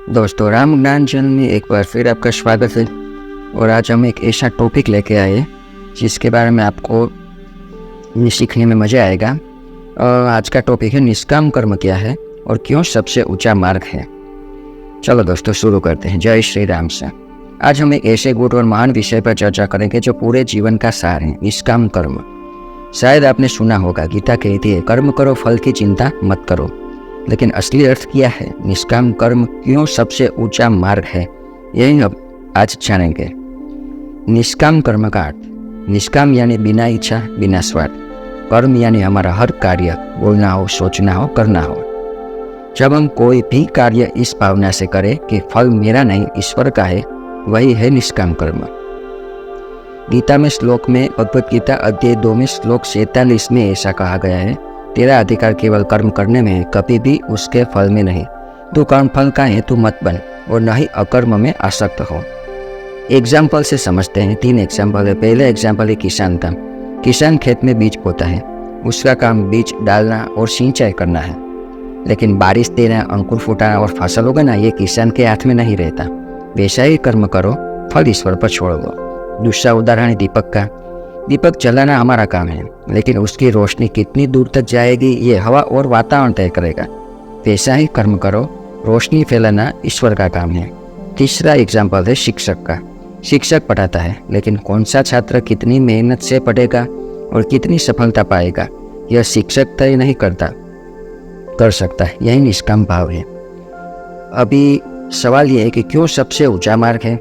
दोस्तों, राम ज्ञान चैनल में एक बार फिर आपका स्वागत है। और आज हम एक ऐसा टॉपिक लेके आए जिसके बारे में आपको सीखने में मज़ा आएगा। और आज का टॉपिक है निष्काम कर्म क्या है और क्यों सबसे ऊंचा मार्ग है। चलो दोस्तों, शुरू करते हैं। जय श्री राम से। आज हम एक ऐसे गुड और महान विषय पर चर्चा करेंगे जो पूरे जीवन का सार है, निष्काम कर्म। शायद आपने सुना होगा, गीता कहती है कर्म करो, फल की चिंता मत करो। लेकिन असली अर्थ क्या है? निष्काम कर्म क्यों सबसे ऊंचा मार्ग है, यही हम आज जानेंगे। निष्काम कर्म का अर्थ। निष्काम यानी बिना इच्छा, बिना स्वार्थ। कर्म यानी हमारा हर कार्य, बोलना हो, सोचना हो, करना हो। जब हम कोई भी कार्य इस भावना से करें कि फल मेरा नहीं, ईश्वर का है, वही है निष्काम कर्म। गीता में श्लोक में, भगवत गीता अध्याय 2 में श्लोक 47 में ऐसा कहा गया है, तेरा अधिकार केवल कर्म करने में है, कभी भी उसके फल में नहीं। तू कर्म फल का हेतु मत बन और न ही अकर्म में आसक्त हो। एग्जाम्पल से समझते हैं। 3 एग्जाम्पल है। पहले एग्जाम्पल है किसान का। किसान खेत में बीज बोता है, उसका काम बीज डालना और सिंचाई करना है। लेकिन बारिश देना, अंकुर फूटाना और फसल उगाना ये किसान के हाथ में नहीं रहता। वैसा ही कर्म करो, फल ईश्वर पर छोड़ दो। दूसरा उदाहरण है दीपक का। दीपक जलाना हमारा काम है, लेकिन उसकी रोशनी कितनी दूर तक जाएगी ये हवा और वातावरण तय करेगा। वैसा ही कर्म करो, रोशनी फैलाना ईश्वर का काम है। तीसरा एग्जाम्पल है शिक्षक का। शिक्षक पढ़ाता है, लेकिन कौन सा छात्र कितनी मेहनत से पढ़ेगा और कितनी सफलता पाएगा, यह शिक्षक तय नहीं कर सकता। यही निष्काम भाव है। अभी सवाल यह है कि क्यों सबसे ऊंचा मार्ग है?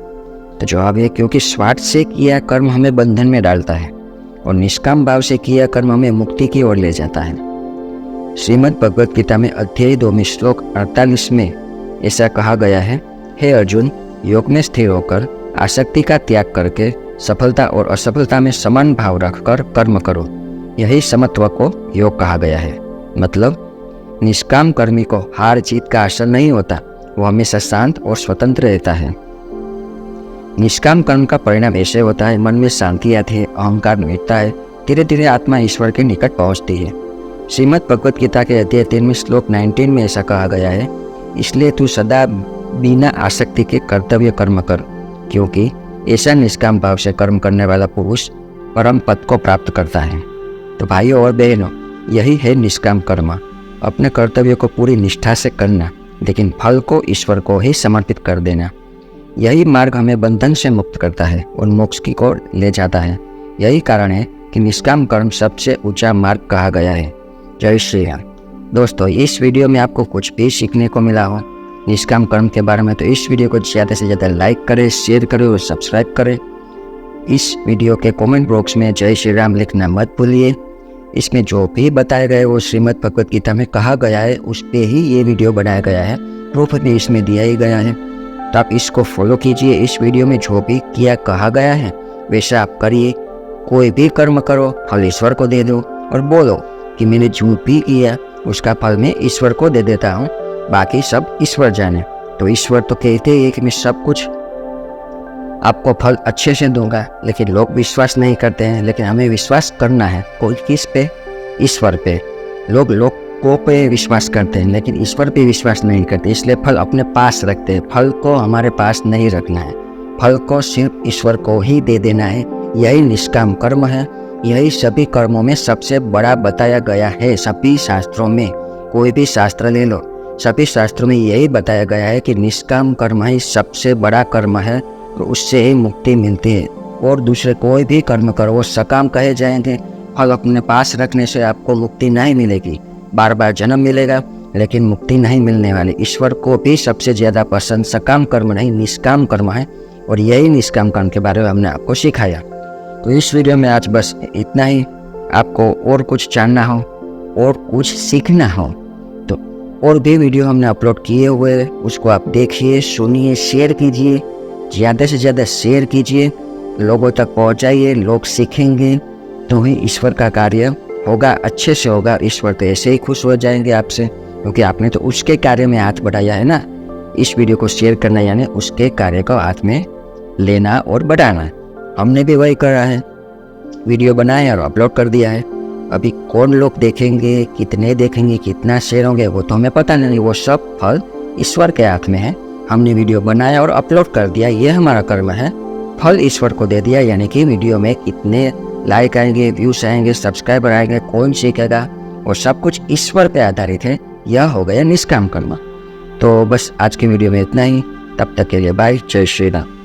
तो जवाब है क्योंकि स्वार्थ से किया कर्म हमें बंधन में डालता है और निष्काम भाव से किया कर्म हमें मुक्ति की ओर ले जाता है। श्रीमद् भगवत गीता में अध्याय 2 में श्लोक 48 में ऐसा कहा गया है, हे अर्जुन, योग में स्थिर होकर आसक्ति का त्याग करके सफलता और असफलता में समान भाव रखकर कर्म करो। यही समत्व को योग कहा गया है। मतलब निष्काम कर्मी को हार जीत का असर नहीं होता, वो हमेशा शांत और स्वतंत्र रहता है। निष्काम कर्म का परिणाम ऐसे होता है, मन में शांति आती है, अहंकार मिटता है, धीरे धीरे आत्मा ईश्वर के निकट पहुंचती है। श्रीमद् भगवत गीता के अध्याय 3 में श्लोक 19 में ऐसा कहा गया है, इसलिए तू सदा बिना आसक्ति के कर्तव्य कर्म कर, क्योंकि ऐसा निष्काम भाव से कर्म करने वाला पुरुष परम पद को प्राप्त करता है। तो भाइयों और बहनों, यही है निष्काम कर्म। अपने कर्तव्य को पूरी निष्ठा से करना, लेकिन फल को ईश्वर को ही समर्पित कर देना। यही मार्ग हमें बंधन से मुक्त करता है और मोक्ष की ओर ले जाता है। यही कारण है कि निष्काम कर्म सबसे ऊंचा मार्ग कहा गया है। जय श्री राम। दोस्तों, इस वीडियो में आपको कुछ भी सीखने को मिला हो निष्काम कर्म के बारे में, तो इस वीडियो को ज़्यादा से ज़्यादा लाइक करें, शेयर करें और सब्सक्राइब करें। इस वीडियो के कमेंट बॉक्स में जय श्री राम लिखना मत भूलिए। इसमें जो भी बताया गया है वो श्रीमद् भगवत गीता में कहा गया है, उस पर ही ये वीडियो बनाया गया है। प्रूफ भी इसमें दिया ही गया है, तो आप इसको फॉलो कीजिए। इस वीडियो में जो भी किया कहा गया है वैसा आप करिए। कोई भी कर्म करो, फल ईश्वर को दे दो और बोलो कि मैंने जो भी किया उसका फल मैं ईश्वर को दे देता हूँ, बाकी सब ईश्वर जाने। तो ईश्वर तो कहते हैं कि मैं सब कुछ आपको फल अच्छे से दूंगा, लेकिन लोग विश्वास नहीं करते हैं। लेकिन हमें विश्वास करना है। कोई किस पे? ईश्वर पे। लोग को पे विश्वास करते हैं, लेकिन ईश्वर पे विश्वास नहीं करते, इसलिए फल अपने पास रखते हैं। फल को हमारे पास नहीं रखना है, फल को सिर्फ ईश्वर को ही दे देना है। यही निष्काम कर्म है। यही सभी कर्मों में सबसे बड़ा बताया गया है। सभी शास्त्रों में, कोई भी शास्त्र ले लो, सभी शास्त्रों में यही बताया गया है कि निष्काम कर्म ही सबसे बड़ा कर्म है और उससे ही मुक्ति मिलती है। और दूसरे कोई भी कर्म करो वो सकाम कहे जाएंगे। फल अपने पास रखने से आपको मुक्ति नहीं मिलेगी, बार बार जन्म मिलेगा, लेकिन मुक्ति नहीं मिलने वाली। ईश्वर को भी सबसे ज़्यादा पसंद सकाम कर्म नहीं, निष्काम कर्म है। और यही निष्काम कर्म के बारे में हमने आपको सिखाया। तो इस वीडियो में आज बस इतना ही। आपको और कुछ जानना हो और कुछ सीखना हो तो और भी वीडियो हमने अपलोड किए हुए हैं, उसको आप देखिए, सुनिए, शेयर कीजिए। ज़्यादा से ज़्यादा शेयर कीजिए, लोगों तक पहुँचाइए। लोग सीखेंगे तो ही ईश्वर का कार्य होगा, अच्छे से होगा। ईश्वर तो ऐसे ही खुश हो जाएंगे आपसे, क्योंकि आपने तो उसके कार्य में हाथ बढ़ाया है ना। इस वीडियो को शेयर करना यानी उसके कार्य को हाथ में लेना और बढ़ाना। हमने भी वही करा है, वीडियो बनाया और अपलोड कर दिया है। अभी कौन लोग देखेंगे, कितने देखेंगे, कितना शेयर होंगे, वो तो हमें पता नहीं। वो सब फल ईश्वर के हाथ में है। हमने वीडियो बनाया और अपलोड कर दिया, ये हमारा कर्म है। फल ईश्वर को दे दिया, यानी कि वीडियो में कितने लाइक आएंगे, व्यूज आएंगे, सब्सक्राइबर आएंगे, कौन सीखेगा, और सब कुछ ईश्वर पे आधारित है। यह हो गया निष्काम कर्म। तो बस आज की वीडियो में इतना ही। तब तक के लिए बाय, जय श्री राम।